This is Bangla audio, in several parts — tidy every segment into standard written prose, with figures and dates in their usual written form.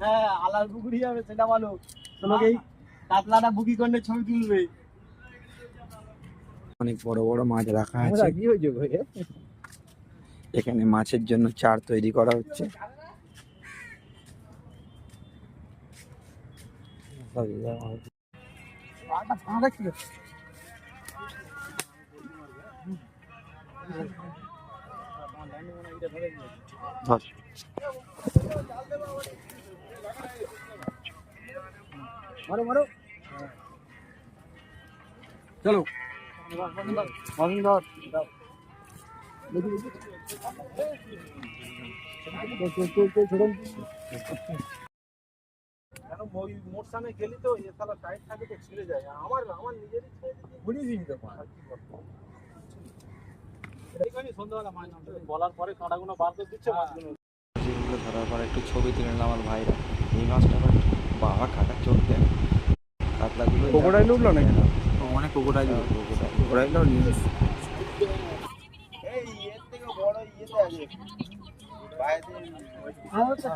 হ্যাঁ আলার পুকুরি যাবে সেটা ভালো, তোমাকে এই কাতলাটা বুকি করলে ছবি তুলবে। অনেক বড় বড় মাছ রাখা আছে। কি হয়েছে ভাই? এখানে মাছের জন্য চার তৈরি করা হচ্ছে। ধর। মারো মারো, চলো মোট সামনে গেলি তো এ শালা টাইট থাকে তো ছিঁড়ে যায়। আমার নিজেরই ঘুরিয়ে দিন তো সন্ধ্যাবেলা মাছ বলার পরে কাঁটাগুলো বার করে দিচ্ছে, মাছগুলো যেগুলো ধরার পর একটু ছবি তুলে নিলাম আমার ভাইরা। এই মাছটা আবার বাবা কাটা চোখ দেয়। কাতলাগুলো ক্রোকোডাইল উঠলো নাকি? অনেক ক্রোকোডাইল ক্রোকোডাইলও নিয়ে এসেছে। এই এর থেকে বড় ইয়েতে আছে বাইরে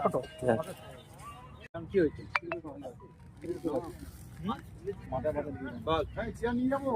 ছোট। কি হয়েছে? মাথা মাথা দিয়ে বাস হ্যাঁ চেয়ার নিয়ে যাবো।